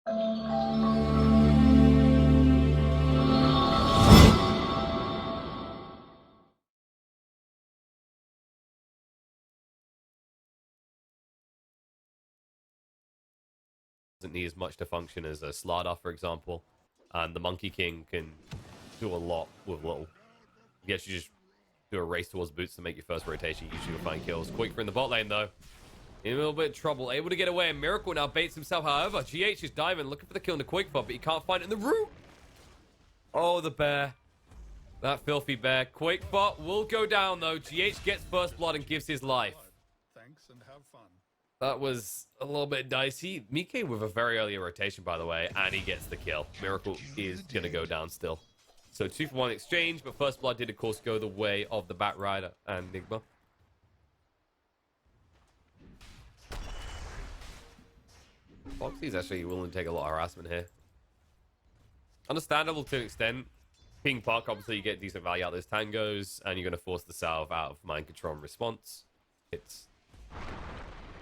Doesn't need as much to function as a StarLadder, for example, and the Monkey King can do a lot with little. I guess you just do a race towards boots to make your first rotation. Usually you'll find kills. Quick for in the bot lane though, in a little bit of trouble, able to get away, and Miracle now baits himself. However, GH is diving, looking for the kill in the quick bot, but he can't find it in the root. Oh, the bear, that filthy bear. Quake bot will go down though. GH gets first blood and gives his life. Thanks and have fun. That was a little bit dicey. Mike with a very early rotation, by the way, and he gets the kill. Miracle is going to go down still. So 2-for-1 exchange, but first blood did, of course, go the way of the Bat Rider and Nigma. Foxy's actually willing to take a lot of harassment here. Understandable to an extent. King Puck, obviously, you get decent value out of those tangos, and you're going to force the salve out of mind control and response. It's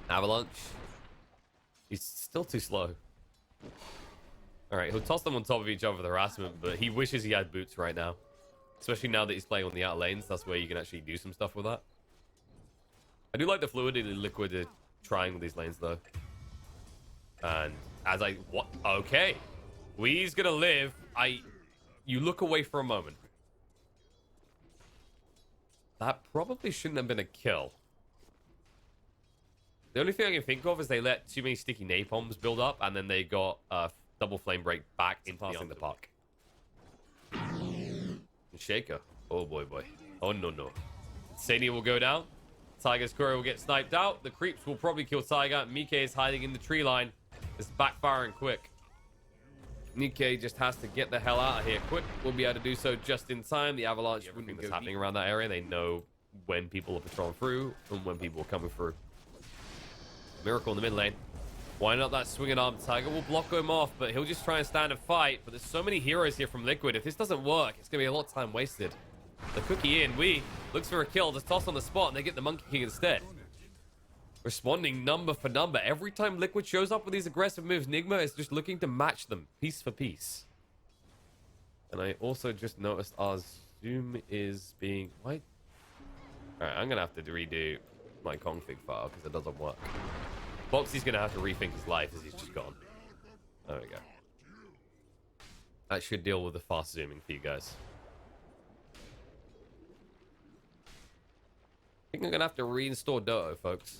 Avalanche. He's still too slow. Alright, he'll toss them on top of each other with harassment, but he wishes he had boots right now. Especially now that he's playing on the outer lanes. That's where you can actually do some stuff with that. I do like the fluidity Liquid are trying with these lanes, though. And as I... What? Okay. Wee's gonna live. You look away for a moment. That probably shouldn't have been a kill. The only thing I can think of is they let too many sticky napalms build up, and then they got double flame break back into passing the puck. Shaker. Oh boy, boy. Oh no, no. Sadie will go down. Tiger's Courier will get sniped out. The creeps will probably kill Tiger. Mike is hiding in the tree line. It's backfiring quick. Mike just has to get the hell out of here. Quick will be able to do so just in time. The Avalanche wouldn't be what's happening around that area. They know when people are patrolling through and when people are coming through. Miracle in the mid lane. Why not that swinging arm? Tiger will block him off, but he'll just try and stand and fight. But there's so many heroes here from Liquid. If this doesn't work, it's going to be a lot of time wasted. The cookie in. Wee looks for a kill. Just toss on the spot, and they get the Monkey King instead. Responding number for number. Every time Liquid shows up with these aggressive moves, Nigma is just looking to match them piece for piece. And I also just noticed our zoom is being... Why? Alright, I'm going to have to redo my config file because it doesn't work. Foxy's going to have to rethink his life as he's just gone. There we go. That should deal with the fast zooming for you guys. I think I'm going to have to reinstall Dota, folks.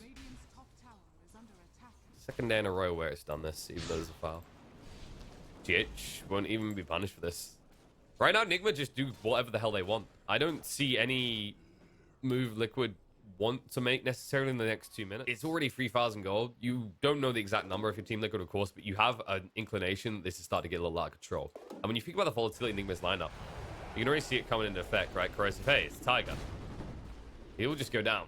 Second day in a row where it's done this, even though there's a foul. GH won't even be punished for this. Right now, Nigma just do whatever the hell they want. I don't see any move Liquid want to make necessarily in the next 2 minutes. It's already 3,000 gold. You don't know the exact number of your Team Liquid, of course, but you have an inclination this is starting to get a little out of control. And when you think about the volatility in Nigma's lineup, you can already see it coming into effect, right? Corrosive Haze, Tiger. He will just go down.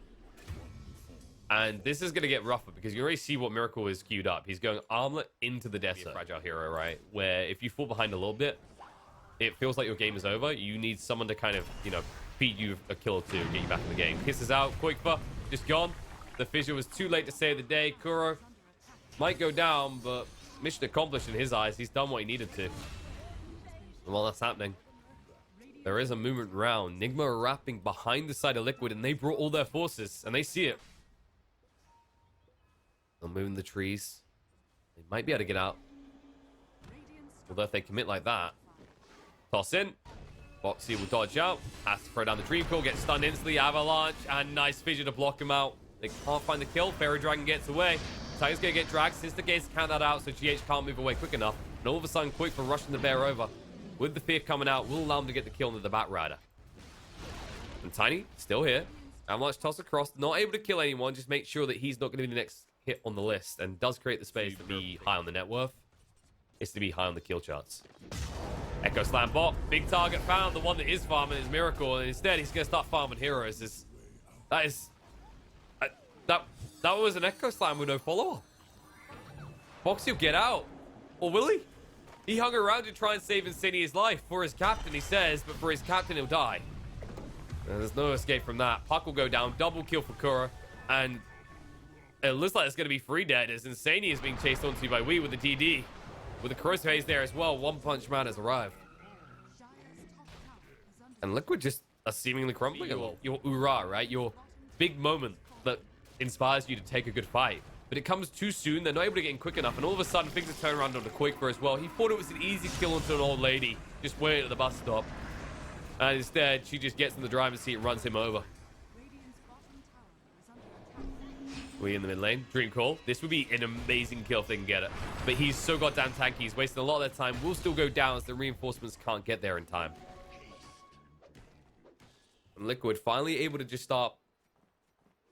And this is going to get rougher because you already see what Miracle is queued up. He's going Armlet into the desert. Fragile hero, right? Where if you fall behind a little bit, it feels like your game is over. You need someone to kind of, you know, feed you a kill or two and get you back in the game. Kisses out. Quick buff. Just gone. The fissure was too late to save the day. Kuro might go down, but mission accomplished in his eyes. He's done what he needed to. And while that's happening, there is a movement round. Nigma are wrapping behind the side of Liquid, and they brought all their forces, and they see it. They'll move in the trees. They might be able to get out. Although if they commit like that, toss in. Foxy will dodge out. Has to throw down the Dream Core, gets stunned instantly. Avalanche, and nice fissure to block him out. They can't find the kill. Fairy Dragon gets away. Tiger's going to get dragged. Since the gates count that out, so GH can't move away quick enough. And all of a sudden, Quick for rushing the bear over. With the fear coming out, will allow him to get the kill into the Bat Rider. And Tiny, still here. Avalanche toss across. Not able to kill anyone. Just make sure that he's not going to be the next hit on the list. And does create the space to be high on the net worth. It's to be high on the kill charts. Echo Slam bot. Big target found. The one that is farming is Miracle. And instead, he's going to start farming heroes. That was an Echo Slam with no follow-up. Foxy will get out. Or will he? He hung around to try and save Insignia's life. For his captain, he says. But for his captain, he'll die. And there's no escape from that. Puck will go down. Double kill for Kura. And it looks like it's going to be free dead as Insania is being chased onto by Wee with the DD. With the corrosive haze there as well, One Punch Man has arrived. And Liquid just are seemingly crumbling a little. Your hoorah, right? Your big moment that inspires you to take a good fight. But it comes too soon. They're not able to get in quick enough. And all of a sudden, things are turning around on the Quaker as well. He thought it was an easy kill onto an old lady. Just waiting at the bus stop. And instead, she just gets in the driver's seat and runs him over. We in the mid lane. Dream Call. This would be an amazing kill if they can get it. But he's so goddamn tanky. He's wasting a lot of their time. We'll still go down as the reinforcements can't get there in time. And Liquid finally able to just start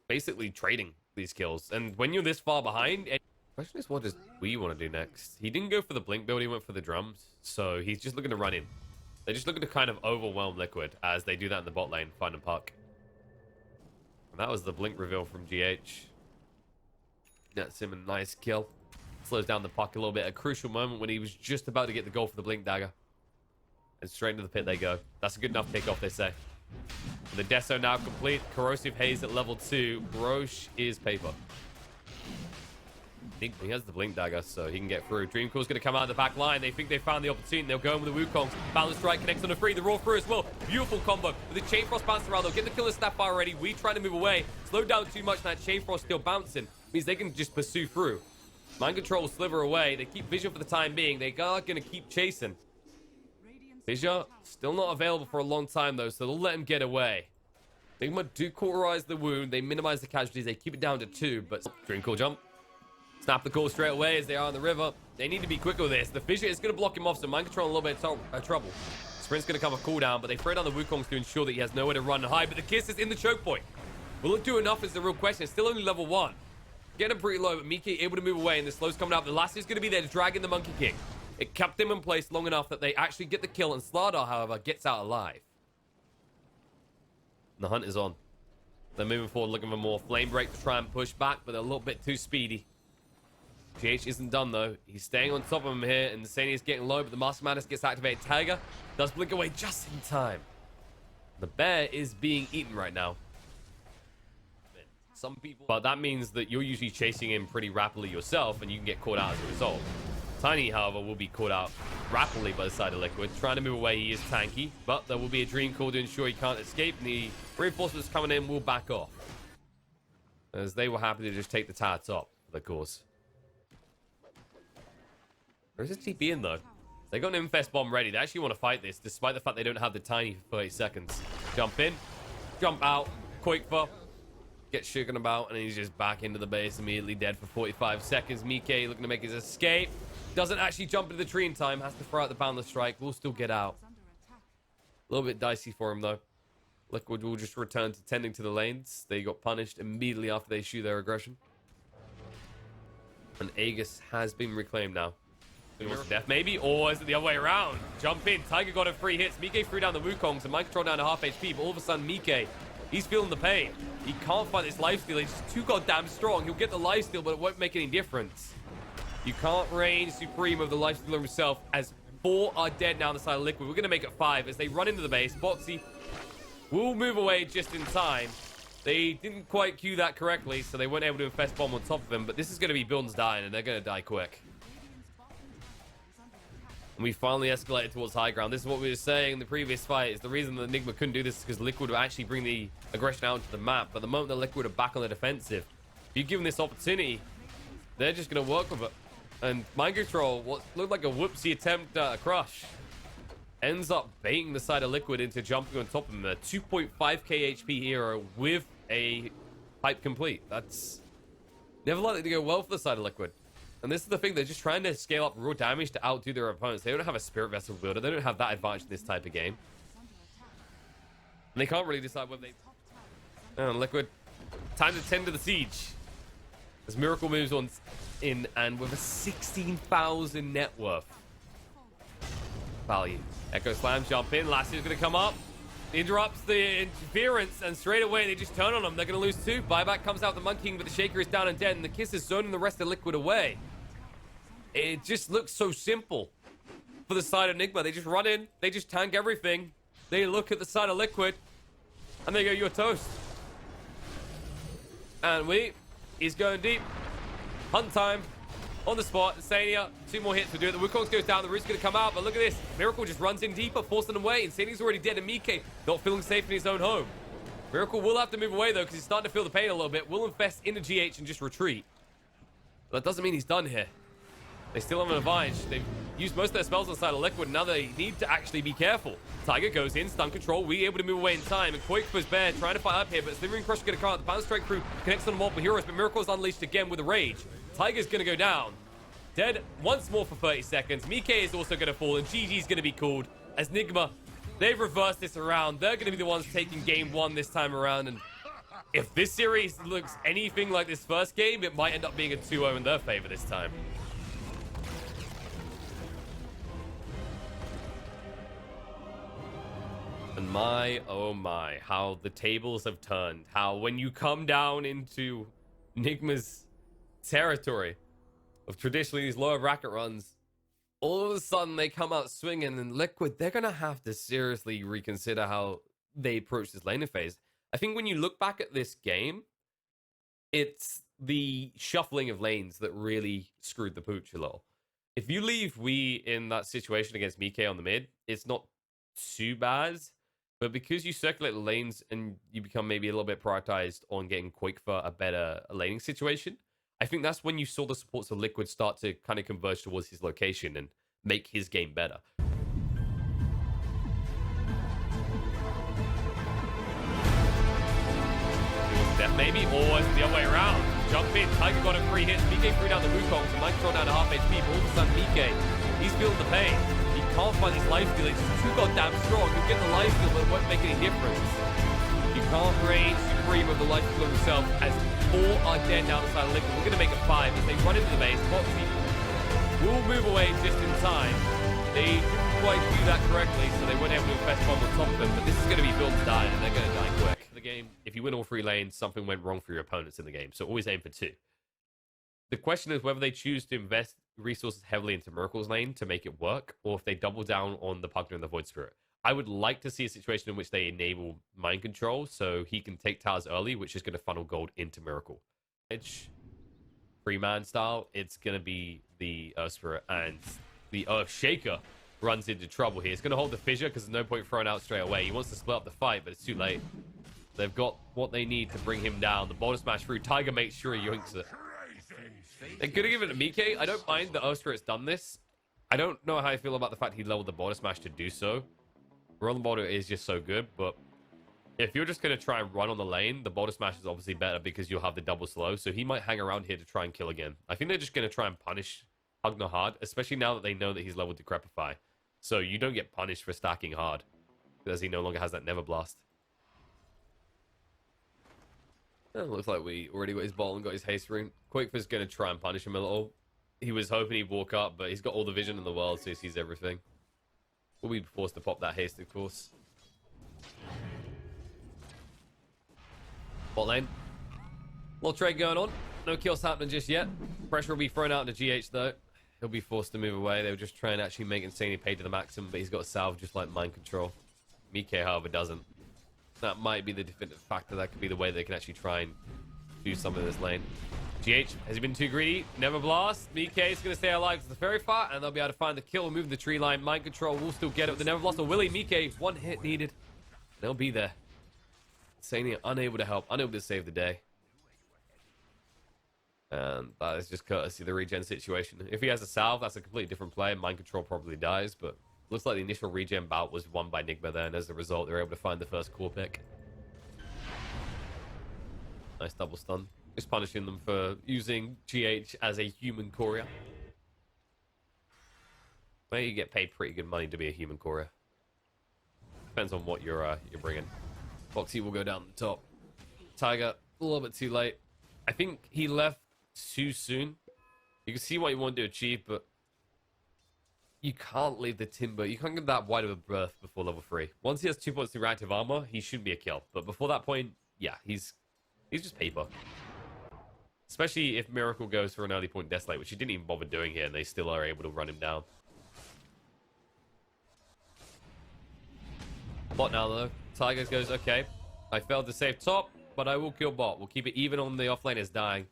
basically trading these kills. And when you're this far behind, the question is, what does we want to do next? He didn't go for the blink build, he went for the drums. So he's just looking to run in. They're just looking to kind of overwhelm Liquid as they do that in the bot lane, find a puck. And that was the blink reveal from GH. That's him a nice kill. Slows down the puck a little bit. A crucial moment when he was just about to get the goal for the blink dagger. And straight into the pit they go. That's a good enough kickoff, they say. The Deso now complete. Corrosive Haze at level 2. Roche is paper. He has the blink dagger, so he can get through. Dreamcall's going to come out of the back line. They think they found the opportunity. They'll go in with the Wukong. Balance strike connects on the free. The raw through as well. Beautiful combo. With the Chain Frost bouncing around, they'll get the killer Snapfire already. We trying to move away. Slow down too much. That Chain Frost still bouncing. Means they can just pursue through. Mind Control will sliver away. They keep Vision for the time being. They are going to keep chasing. Vision still not available for a long time, though, so they'll let him get away. Nigma do cauterize the wound. They minimize the casualties. They keep it down to 2, but Dream Call jump. Snap the call straight away as they are on the river. They need to be quick with this. The Fissure is going to block him off, so Mind Control a little bit of trouble. Sprint's going to come a cooldown, but they throw down the Wukongs to ensure that he has nowhere to run and hide. But the Kiss is in the choke point. Will it do enough is the real question. It's still only level 1. Getting him pretty low, but Miki able to move away, and the slow's coming out. The last is going to be there to drag in the Monkey King. It kept him in place long enough that they actually get the kill, and StarLadder, however, gets out alive. The hunt is on. They're moving forward, looking for more flame break to try and push back, but they're a little bit too speedy. GH isn't done, though. He's staying on top of him here, and the Sani is getting low, but the Master Madness gets activated. Tiger does blink away just in time. The bear is being eaten right now. Some people... But that means that you're usually chasing him pretty rapidly yourself, and you can get caught out as a result. Tiny, however, will be caught out rapidly by the side of Liquid. Trying to move away, he is tanky, but there will be a Dream Call to ensure he can't escape, and the reinforcements coming in will back off. As they were happy to just take the tower top, of course. Where's the TP in, though? They got an Infest Bomb ready. They actually want to fight this, despite the fact they don't have the Tiny for 30 seconds. Jump in, jump out, Quakefa, get shaken about, and he's just back into the base, immediately dead for 45 seconds. Mike looking to make his escape. Doesn't actually jump into the tree in time. Has to throw out the Boundless Strike. Will still get out. A little bit dicey for him, though. Liquid will just return to tending to the lanes. They got punished immediately after they shoot their aggression. And Aegis has been reclaimed now. Death, maybe? Or is it the other way around? Jump in. Tiger got him 3 hits. Mike threw down the Wukongs, and Mind Control down to half HP. But all of a sudden, Mike, he's feeling the pain. He can't fight this lifesteal. He's just too goddamn strong. He'll get the lifesteal, but it won't make any difference. You can't reign supreme of the lifestealer himself, as 4 are dead now on the side of Liquid. We're going to make it 5 as they run into the base. Boxy will move away just in time. They didn't quite cue that correctly, so they weren't able to Infest Bomb on top of him. But this is going to be Buildings dying, and they're going to die quick. And we finally escalated towards high ground. This is what we were saying in the previous fight. Is the reason that Nigma couldn't do this is because Liquid would actually bring the aggression out into the map. But the moment that Liquid are back on the defensive, if you give them this opportunity, they're just going to work with it. And Mind Control, what looked like a whoopsie attempt at a crush, ends up baiting the side of Liquid into jumping on top of him. A 2.5k HP hero with a pipe complete. That's never likely to go well for the side of Liquid. And this is the thing, they're just trying to scale up raw damage to outdo their opponents. They don't have a Spirit Vessel builder. They don't have that advantage in this type of game. And they can't really decide whether they... Oh, Liquid. Time to tend to the siege. As Miracle moves on in, and with a 16,000 net worth value. Echo Slam, jump in. Lassie's going to come up. Interrupts the interference, and straight away they just turn on them. They're going to lose 2. Buyback comes out the Monkey King, but the Shaker is down and dead, and the Kiss is zoning the rest of Liquid away. It just looks so simple for the side of Nigma. They just run in, they just tank everything. They look at the side of Liquid, and they go, "You're toast." And he's going deep. Hunt time. On the spot, Insania, 2 more hits will do it. The Wukong goes down, the Root's going to come out, but look at this. Miracle just runs in deeper, forcing them away. Insania's already dead, and Mike not feeling safe in his own home. Miracle will have to move away, though, because he's starting to feel the pain a little bit. Will infest into GH and just retreat. But that doesn't mean he's done here. They still have an advantage. They've used most of their spells on the side of Liquid. Now they need to actually be careful. Tiger goes in, stun control. We able to move away in time. And Quake for his bear trying to fight up here, but Slithering Crush is going to come out. The Bounce Strike crew connects on multiple heroes, but Miracle's unleashed again with a rage. Tiger's going to go down. Dead once more for 30 seconds. Mike is also going to fall, and GG's going to be called as Nigma. They've reversed this around. They're going to be the ones taking game 1 this time around. And if this series looks anything like this first game, it might end up being a 2-0 in their favor this time. And my, oh my, how the tables have turned. How when you come down into Nigma's territory of traditionally these lower bracket runs, all of a sudden they come out swinging, and Liquid, they're going to have to seriously reconsider how they approach this laning phase. I think when you look back at this game, it's the shuffling of lanes that really screwed the pooch a little. If you leave We in that situation against Mike on the mid, it's not too bad. But because you circulate the lanes and you become maybe a little bit prioritized on getting Quake for a better laning situation, I think that's when you saw the supports of Liquid start to kind of converge towards his location and make his game better. Death maybe, or it's the other way around. Jump in, Tiger got a free hit, Mike threw down the Wukong, so Mike thrown down to half HP, but all of a sudden Mike, he's feeling the pain. He can't find his life steal, he's too goddamn strong. He'll get the life steal, but it won't make any difference. You can't reign supreme with the life steal himself as 4 are dead down the side of Liquid. We're going to make it 5 as they run into the base. Foxy will move away just in time. They didn't quite do that correctly, so they weren't able to infest bomb on top of them, but this is going to be built to die, and they're going to die quick. The game, if you win all 3 lanes, something went wrong for your opponents in the game, so always aim for 2. The question is whether they choose to invest resources heavily into Miracle's lane to make it work, or if they double down on the Pugner and the Void Spirit. I would like to see a situation in which they enable mind control so he can take towers early, which is going to funnel gold into Miracle. Edge, free-man style, it's going to be the Earth Spirit, and the Earth Shaker runs into trouble here. It's going to hold the fissure because there's no point throwing out straight away. He wants to split up the fight, but it's too late. They've got what they need to bring him down. The bottom smash through. Tiger makes sure he yoinks it. They're going to give it to Mike. I don't mind that Earth Spirit's done this. I don't know how I feel about the fact he leveled the border smash to do so. Rolling border is just so good, but if you're just going to try and run on the lane, the border smash is obviously better because you'll have the double slow, so he might hang around here to try and kill again. I think they're just going to try and punish Pugner hard, especially now that they know that he's leveled Decrepify. So you don't get punished for stacking hard, as he no longer has that Never Blast. Looks like we already got his ball and got his haste rune. Quakefor's going to try and punish him a little. He was hoping he'd walk up, but he's got all the vision in the world, so he sees everything. We'll be forced to pop that haste, of course. Bot lane. Little trade going on. No kills happening just yet. Pressure will be thrown out into GH, though. He'll be forced to move away. They were just trying to actually make Insania pay to the maximum, but he's got a salve just like mind control. Mike, however, doesn't. That might be the definitive factor. That could be the way they can actually try and do some of this lane. GH, has he been too greedy? Never Blast. Mike is going to stay alive to the fairy fire, and they'll be able to find the kill and move the tree line. Mind control will still get it with the Never Blast. Or Willie, Mike, 1 hit needed. They'll be there. Insania unable to help, unable to save the day. And that is just courtesy of the regen situation. If he has a salve, that's a completely different play. Mind control probably dies, but looks like the initial regen bout was won by Nigma there, and as a result, they're able to find the first core pick. Nice double stun. Just punishing them for using GH as a human courier. Well, you get paid pretty good money to be a human courier. Depends on what you're bringing. Foxy will go down the top. Tiger, a little bit too late. I think he left too soon. You can see what you want to achieve, but you can't leave the Timber. You can't get that wide of a berth before level 3. Once he has 2 points of reactive armor, he should be a kill. But before that point, yeah, he's just paper. Especially if Miracle goes for an early point Desolate, which he didn't even bother doing here, and they still are able to run him down. Bot now, though. Tigers goes, okay, I failed to save top, but I will kill bot. We'll keep it even on the offlane is dying.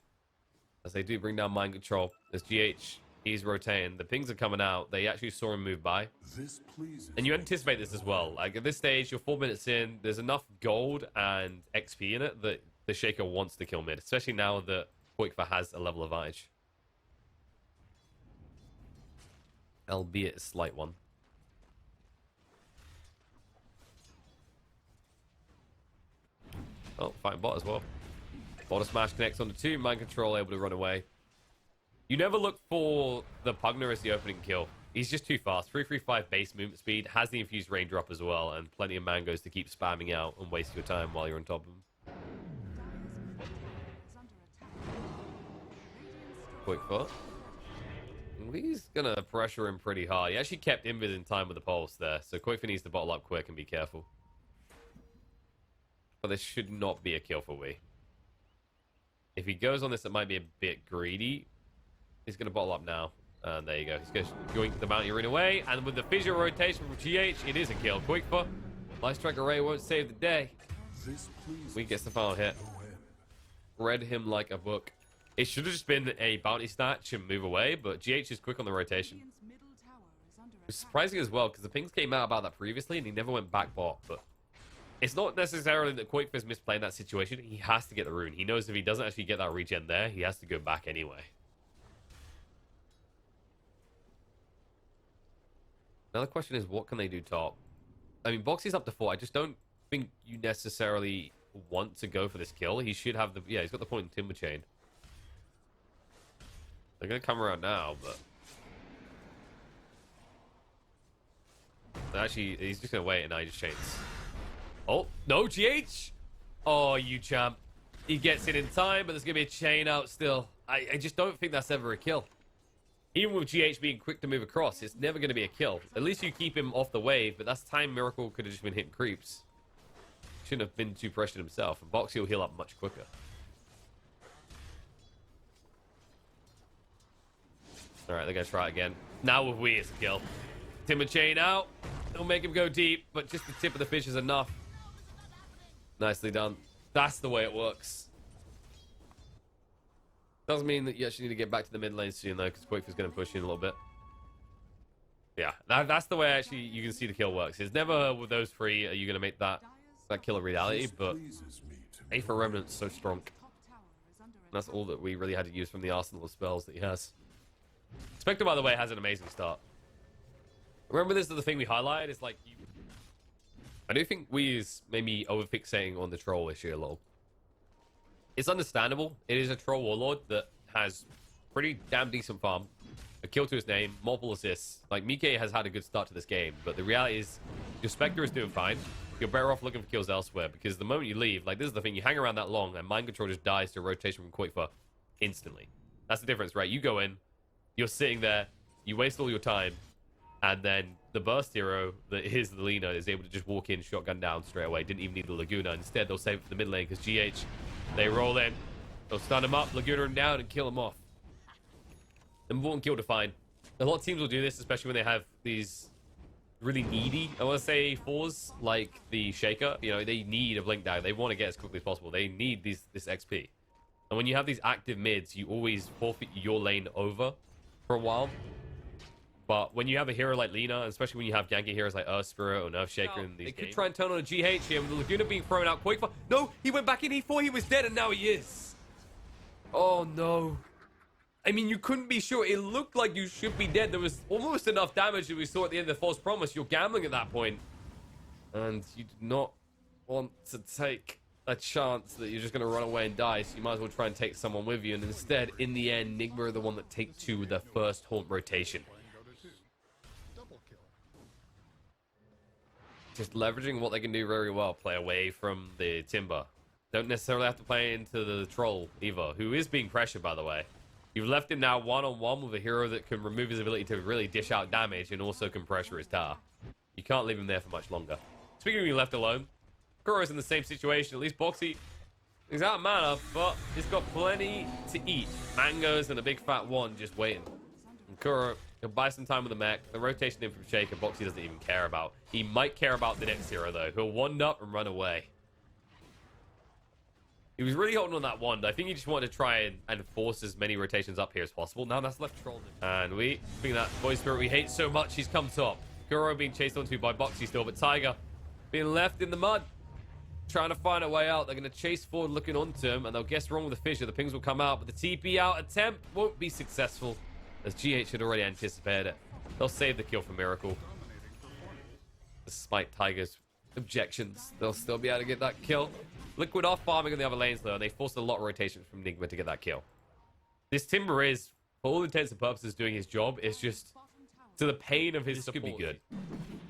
as they do bring down mind control. As GH, he's rotating. The pings are coming out. They actually saw him move by. And you anticipate this as well. Like, at this stage, you're 4 minutes in. There's enough gold and XP in it that the Shaker wants to kill mid, especially now that Quakefa has a level advantage. Albeit a slight one. Oh, fighting bot as well. Bot smash connects onto 2. Mind control able to run away. You never look for the Pugner as the opening kill. He's just too fast. 335 base movement speed. Has the infused range drop as well. And plenty of mangoes to keep spamming out and waste your time while you're on top of him. Quick foot. He's going to pressure him pretty hard. He actually kept Invis in time with the pulse there. So Quickfa needs to bottle up quick and be careful. But this should not be a kill for Wii. If he goes on this, it might be a bit greedy. He's going to bottle up now. And there you go. He's going to yoink the bounty ring away. And with the visual rotation from GH, it is a kill. Quickfa. Light Strike Array won't save the day. Wii gets the final hit. Read him like a book. It should have just been a bounty snatch and move away, but GH is quick on the rotation. It's surprising as well, because the pings came out about that previously, and he never went back bot, but it's not necessarily that Quakefa's misplaying that situation. He has to get the rune. He knows if he doesn't actually get that regen there, he has to go back anyway. Another question is, what can they do top? I mean, Boxy's up to 4. I just don't think you necessarily want to go for this kill. He should have the... Yeah, he's got the point in Timber Chain. They're going to come around now, but... Actually, he's just going to wait, and now he just chains. Oh, no, GH! Oh, you champ. He gets it in time, but there's going to be a chain out still. I just don't think that's ever a kill. Even with GH being quick to move across, it's never going to be a kill. At least you keep him off the wave, but that's time Miracle could have just been hitting creeps. Shouldn't have been too pressured himself, and Boxy will heal up much quicker. Alright, they're going to try it again. Now with Wii, it's a kill. Timber Chain out. It'll make him go deep, but just the tip of the fish is enough. Nicely done. That's the way it works. Doesn't mean that you actually need to get back to the mid lane soon, though, because Quakefa's going to push you in a little bit. Yeah, that's the way actually you can see the kill works. It's never with those three are you going to make that kill a reality, but A for Remnant's so strong. And that's all that we really had to use from the arsenal of spells that he has. Spectre, by the way, has an amazing start. Remember, this is the thing we highlighted. It's like, I do think we is maybe overfixating on the troll issue a little. It's understandable. It is a troll warlord that has pretty damn decent farm, a kill to his name, multiple assists. Like, Mike has had a good start to this game, but the reality is your Spectre is doing fine. You're better off looking for kills elsewhere, because the moment you leave, like, this is the thing, you hang around that long and mind control just dies to rotation from Quakefa instantly. That's the difference, right? You go in, you're sitting there, you waste all your time, and then the burst hero that is the Lina is able to just walk in, shotgun down straight away. Didn't even need the Laguna. Instead, they'll save it for the mid lane because GH, they roll in. They'll stun him up, Laguna him down, and kill him off. Important kill to find. A lot of teams will do this, especially when they have these really needy, I want to say, fours, like the Shaker. You know, they need a blink dagger. They want to get as quickly as possible. They need this XP. And when you have these active mids, you always forfeit your lane over for a while. But when you have a hero like Lina, especially when you have ganky heroes like Earth Spirit or Nerf Shaker in these games, they could try and turn on a GH here with the Laguna being thrown out quick. No, he went back in. He thought he was dead, and now he is. Oh, no. I mean, you couldn't be sure. It looked like you should be dead. There was almost enough damage that we saw at the end of the False Promise. You're gambling at that point. And you do not want to take a chance that you're just going to run away and die, so you might as well try and take someone with you. And instead, in the end, Nigma are the one that take two with their first haunt rotation. Just leveraging what they can do very well. Play away from the Timber. Don't necessarily have to play into the Troll either, who is being pressured, by the way. You've left him now one-on-one with a hero that can remove his ability to really dish out damage and also can pressure his tower. You can't leave him there for much longer. Speaking of being left alone, Kuro's in the same situation. At least Boxy, he's out of mana, but he's got plenty to eat. Mangoes and a big fat one just waiting. And Kuro, he'll buy some time with the mech. The rotation in from Shaker, Boxy doesn't even care about. He might care about the next hero, though. He'll wand up and run away. He was really holding on that wand. I think he just wanted to try and force as many rotations up here as possible. Now that's left trolling. And we, being that boy spirit we hate so much, he's come top. Kuro being chased onto by Boxy still, but Tiger being left in the mud, trying to find a way out. They're going to chase forward looking onto him, and they'll guess wrong with the fissure. The pings will come out, but the TP out attempt won't be successful, as GH had already anticipated it. They'll save the kill for Miracle. Despite Tiger's objections, they'll still be able to get that kill. Liquid off farming on the other lanes, though, and they forced a lot of rotations from Nigma to get that kill. This Timber is, for all intents and purposes, doing his job. It's just to the pain of his support. Could be good.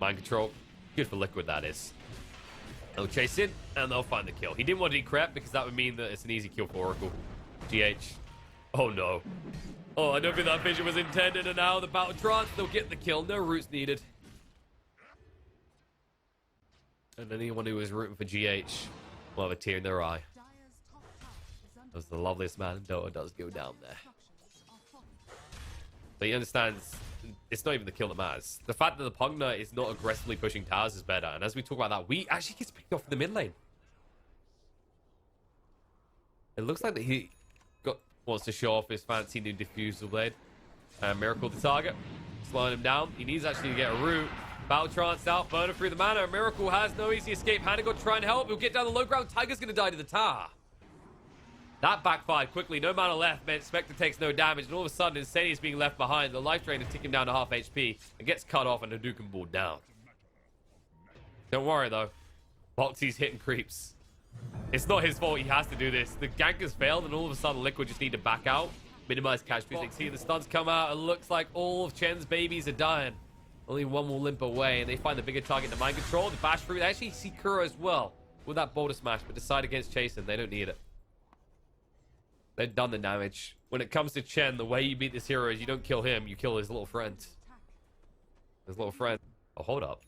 Mind control. Good for Liquid, that is. They'll chase in, and they'll find the kill. He didn't want to decrep, because that would mean that it's an easy kill for Oracle. GH. Oh, no. Oh, I don't think that vision was intended, and now the battle trance. They'll get the kill. No roots needed. And anyone who was rooting for GH will have a tear in their eye. As the loveliest man in Dota does go down there. But he understands it's not even the kill that matters. The fact that the Pugner is not aggressively pushing towers is better. And as we talk about that, we actually gets picked off in the mid lane. It looks like that he wants to show off his fancy new diffusal blade. And Miracle the target. Slowing him down. He needs actually to get a root. Battle trance out, burner through the mana. Miracle has no easy escape. Hannah got to try and help. He'll get down the low ground. Tiger's going to die to the tower. That backfired quickly. No mana left meant Spectre takes no damage. And all of a sudden, Insane is being left behind. The life drain is ticking down to half HP. And gets cut off and Hadouken ball down. Don't worry, though. Boxy's hitting creeps. It's not his fault. He has to do this. The gank has failed, and all of a sudden, Liquid just need to back out. Minimize casualties. See the stuns come out. It looks like all of Chen's babies are dying. Only one will limp away, and they find the bigger target to mind control. The bash through. They actually see Kuro as well with that boulder smash, but decide against chasing. They don't need it. They've done the damage. When it comes to Chen, the way you beat this hero is you don't kill him, you kill his little friend. His little friend. Oh, hold up.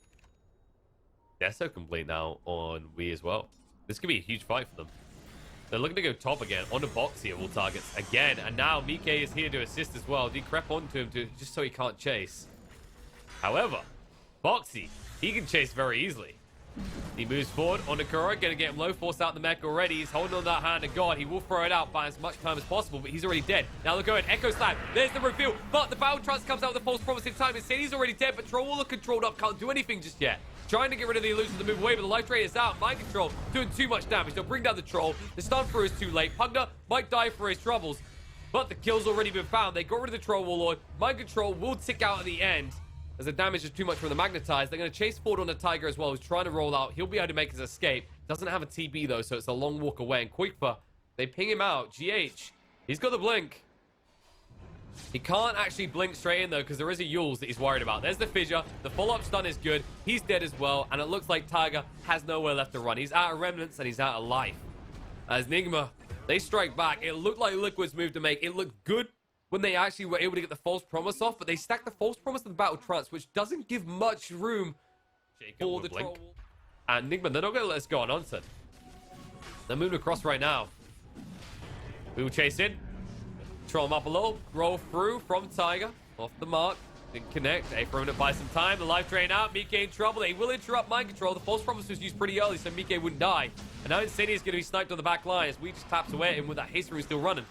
Deso complete now on Wii as well. This could be a huge fight for them. They're looking to go top again on the Boxy of all targets again, and now Mike is here to assist as well. Decrep onto him just so he can't chase. However, Boxy, he can chase very easily. He moves forward on Nakura, gonna get him low force out the mech already. He's holding on that hand of God. He will throw it out by as much time as possible, but he's already dead. Now they're going Echo Slam. There's the reveal, but the Battle Trance comes out with a false promise in time. Instead, he's already dead, but Troll Waller controlled up, can't do anything just yet. Trying to get rid of the illusion to move away, but the life drain is out. Mind control doing too much damage. They'll bring down the Troll. The stun through is too late. Pugner might die for his troubles, but the kill's already been found. They got rid of the Troll Warlord. Mind control will tick out at the end, as the damage is too much from the Magnetize. They're going to chase forward on the Tiger as well, who's trying to roll out. He'll be able to make his escape. Doesn't have a TB, though, so it's a long walk away. And Quickpa, they ping him out. GH, he's got the blink. He can't actually blink straight in, though, because there is a Yules that he's worried about. There's the fissure. The follow-up stun is good. He's dead as well, and it looks like Tiger has nowhere left to run. He's out of remnants, and he's out of life. As Nigma, they strike back. It looked like Liquid's move to make. It looked good when they actually were able to get the false promise off, but they stacked the false promise to the Battle Trance, which doesn't give much room for the Troll. And Nigma, they're not going to let us go unanswered. They're moving across right now. We will chase in. Troll him up a little. Roll through from Tiger. Off the mark. Didn't connect. A thrown it by some time. The life drain out. Mike in trouble. They will interrupt mind control. The false promise was used pretty early, so Mike wouldn't die. And now Insane is going to be sniped on the back line as we just taps away at him with that haste room still running.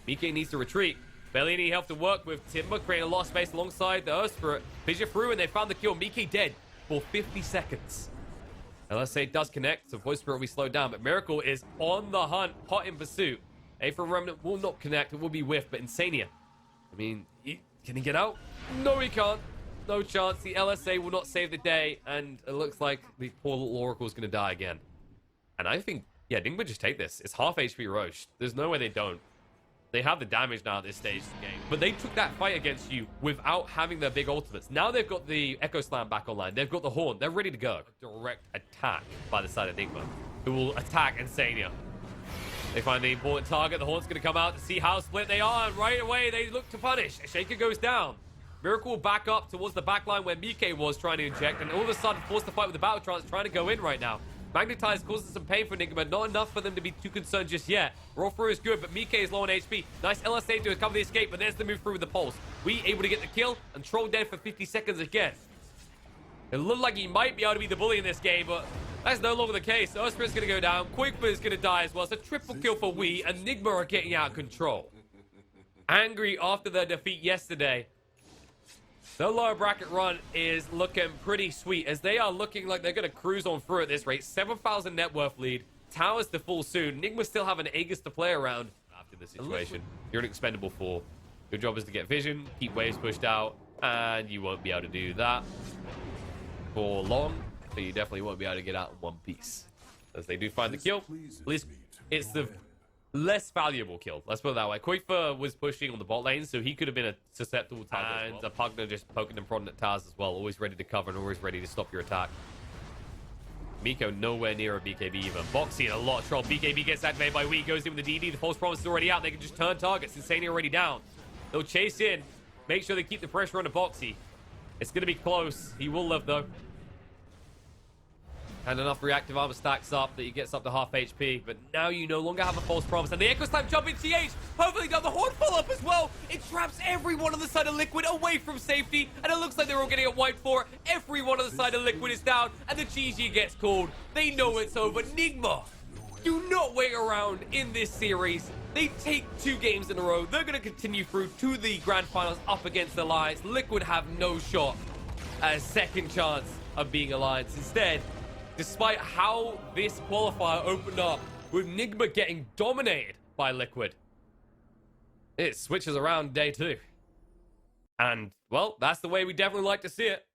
Mike needs to retreat. Barely any help to work with. Timber creating a lot of space alongside the Earth Spirit. Fissure through, and they found the kill. Mike dead for 50 seconds. LSA does connect, so Voice Spirit will be slowed down, but Miracle is on the hunt, hot in pursuit. A for Remnant will not connect, it will be whiffed, but Insania, I mean, can he get out? No, he can't. No chance. The LSA will not save the day, and it looks like the poor little Oracle is going to die again. And I think, yeah, Nigma just take this. It's half HP Roche. There's no way they don't. They have the damage now at this stage of the game. But they took that fight against you without having their big ultimates. Now they've got the Echo Slam back online. They've got the Horn. They're ready to go. Direct attack by the side of Nigma, who will attack Insania. They find the important target. The Horn's going to come out to see how split they are. And right away, they look to punish. Shaker goes down. Miracle will back up towards the back line where Mike was trying to inject. And all of a sudden, forced to fight with the Battle Trance, trying to go in right now. Magnetize causes some pain for Nigma. Not enough for them to be too concerned just yet. Roll through is good, but Mike is low on HP. Nice LSA to cover the escape, but there's the move through with the pulse. We able to get the kill, and Troll dead for 50 seconds again. It looked like he might be able to be the bully in this game, but That's no longer the case. Osprey's going to go down. Quickfoot is going to die as well. It's a triple kill for Wii, and Nigma are getting out of control. Angry after their defeat yesterday. The lower bracket run is looking pretty sweet, as they are looking like they're going to cruise on through at this rate. 7,000 net worth lead. Towers to full soon. Nigma still have an Aegis to play around after the situation. You're an expendable 4. Your job is to get vision, keep waves pushed out, and you won't be able to do that for long. So you definitely won't be able to get out in one piece. As they do find the kill, at least it's the less valuable kill. Let's put it that way. Quickfoot was pushing on the bot lane, so he could have been a susceptible target. And a Pugner just poking and prodding at Taz as well. Always ready to cover and always ready to stop your attack. Miko nowhere near a BKB even. Boxy in a lot of trouble. BKB gets activated by Wii, goes in with the DD. The false promise is already out. They can just turn targets. Insania already down. They'll chase in. Make sure they keep the pressure on the Boxy. It's going to be close. He will live though. And enough reactive armor stacks up that he gets up to half HP. But now you no longer have a false promise. And the Echo Slam jump in TH. Hopefully down the horn follow-up as well. It traps everyone on the side of Liquid away from safety. And it looks like they're all getting it wiped for. Everyone on the side of Liquid is down. And the GG gets called. They know it's over. Nigma, do not wait around in this series. They take 2 games in a row. They're going to continue through to the grand finals up against Alliance. Liquid have no shot at a second chance of being Alliance. Instead, despite how this qualifier opened up with Nigma getting dominated by Liquid, it switches around day 2. And, well, that's the way we definitely like to see it.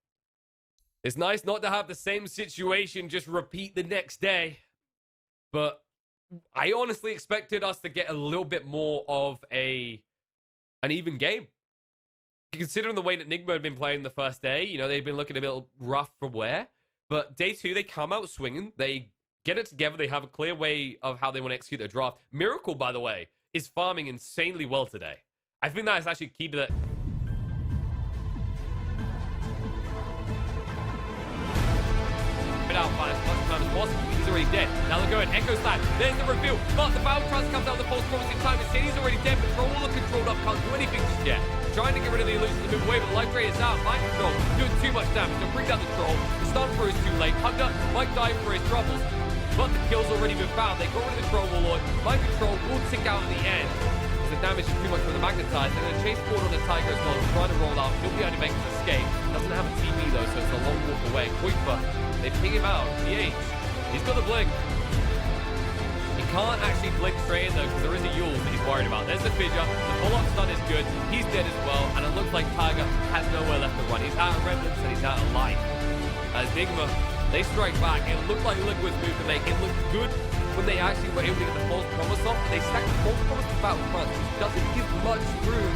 It's nice not to have the same situation just repeat the next day. But I honestly expected us to get a little bit more of an even game. Considering the way that Nigma had been playing the first day, you know, they've been looking a little rough from where. But day 2, they come out swinging. They get it together. They have a clear way of how they want to execute their draft. Miracle, by the way, is farming insanely well today. I think that is actually key to that. Out by as much time as possible. He's already dead. Now they're going Echo Slam. There's the reveal. But the Battle Trance comes out with the false promising time. Instead, he's already dead. Patrol all the controlled up. Can't do anything just yet. Trying to get rid of the illusion to move away, but Life Ray is out. Mind Control doing too much damage. They'll bring down the troll. The stun throw is too late. Pugner might die for his troubles, but the kill's already been found. They got rid of the Troll Warlord. Mind Control will tick out in the end. The damage is too much for the Magnetize. They're going to chase forward on the Tiger as well. Trying to roll out. He'll be able to make his escape. Doesn't have a TP though, so it's a long walk away. Quickfoot, they ping him out. TH, he's got the blink. He can't actually blink straight in though, because there is a Yule that he's worried about. There's the fissure. The pull-up stun is good. He's dead as well, and it looks like Tiger has nowhere left to run. He's out of remnants and he's out of life. As Nigma, they strike back. It looked like Liquid's move to make. It looked good when they actually were able to get the false promise off. They stacked the false promise to Battle Trance, which doesn't give much room